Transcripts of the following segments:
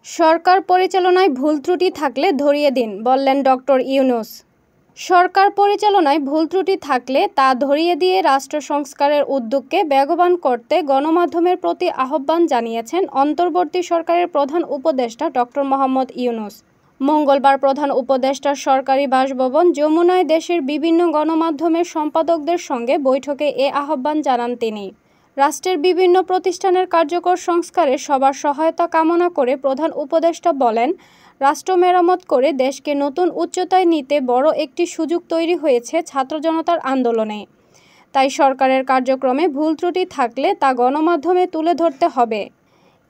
সরকার পরিচালনায় ভুল ত্রুটি থাকলে ধরিয়ে দিন, বললেন ডক্টর ইউনূস। সরকার পরিচালনায় ভুল ত্রুটি থাকলে তা ধরিয়ে দিয়ে রাষ্ট্র সংস্কারের উদ্যোগকে বেগবান করতে গণমাধ্যমের প্রতি আহ্বান জানিয়েছেন অন্তর্বর্তী সরকারের প্রধান উপদেষ্টা ডক্টর মোহাম্মদ ইউনূস। মঙ্গলবার প্রধান উপদেষ্টার সরকারি বাসভবন যমুনায় দেশের বিভিন্ন গণমাধ্যমের সম্পাদকদের সঙ্গে বৈঠকে এ আহ্বান জানান তিনি। রাষ্ট্রের বিভিন্ন প্রতিষ্ঠানের কার্যকর সংস্কারে সবার সহায়তা কামনা করে প্রধান উপদেষ্টা বলেন, রাষ্ট্র মেরামত করে দেশকে নতুন উচ্চতায় নিতে বড় একটি সুযোগ তৈরি হয়েছে ছাত্র জনতার আন্দোলনে। তাই সরকারের কার্যক্রমে ভুল ত্রুটি থাকলে তা গণমাধ্যমে তুলে ধরতে হবে।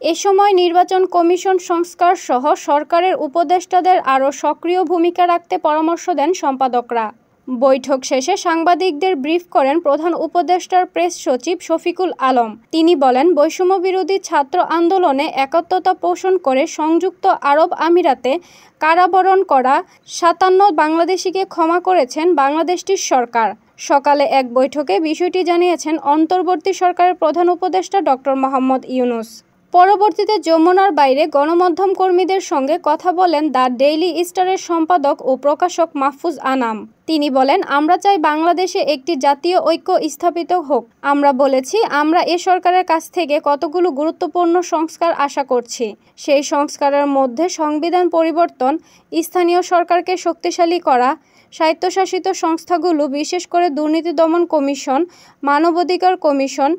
এ সময় নির্বাচন কমিশন সংস্কার সহ সরকারের উপদেষ্টাদের আরও সক্রিয় ভূমিকা রাখতে পরামর্শ দেন সম্পাদকরা। বৈঠক শেষে সাংবাদিকদের ব্রিফ করেন প্রধান উপদেষ্টার প্রেস সচিব শফিকুল আলম। তিনি বলেন, বৈষম্যবিরোধী ছাত্র আন্দোলনে একাত্মতা পোষণ করে সংযুক্ত আরব আমিরাতে কারাবরণ করা ৫৭ বাংলাদেশিকে ক্ষমা করেছেন বাংলাদেশটির সরকার। সকালে এক বৈঠকে বিষয়টি জানিয়েছেন অন্তর্বর্তী সরকারের প্রধান উপদেষ্টা ডক্টর মোহাম্মদ ইউনূস। পরবর্তীতে যমুনার বাইরে গণমাধ্যম কর্মীদের সঙ্গে কথা বলেন দ্য ডেইলি স্টারের সম্পাদক ও প্রকাশক মাহফুজ আনাম। তিনি বলেন, আমরা চাই বাংলাদেশে একটি জাতীয় ঐক্য স্থাপিত হোক। আমরা বলেছি, আমরা এ সরকারের কাছ থেকে কতগুলো গুরুত্বপূর্ণ সংস্কার আশা করছি। সেই সংস্কারের মধ্যে সংবিধান পরিবর্তন, স্থানীয় সরকারকে শক্তিশালী করা, স্বায়ত্তশাসিত সংস্থাগুলো বিশেষ করে দুর্নীতি দমন কমিশন, মানবাধিকার কমিশন,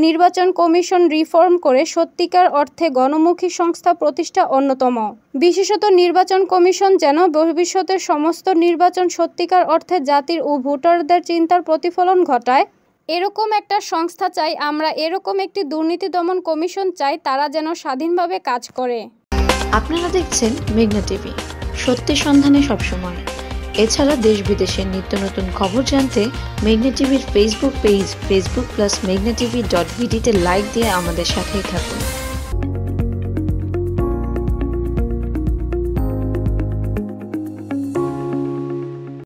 নির্বাচন কমিশন রিফর্ম করে সত্যিকার অর্থে গণমুখী সংস্থা প্রতিষ্ঠা অন্যতম। বিশেষত নির্বাচন কমিশন যেন ভবিষ্যতের সমস্ত নির্বাচন সত্যিকার অর্থে জাতির ও ভোটারদের চিন্তার প্রতিফলন ঘটায়। এরকম একটা সংস্থা চাই আমরা, এরকম একটি দুর্নীতি দমন কমিশন চাই, তারা যেন স্বাধীনভাবে কাজ করে। আপনারা দেখছেন মেঘনা টিভি, সত্যি সন্ধানে সবসময়। এছাড়া দেশ বিদেশের নিত্য নতুন খবর জানতে মেঘনা টিভির ফেসবুক পেজ facebook+meghna tv.bd তে লাইক দিয়ে আমাদের সাথেই থাকুন।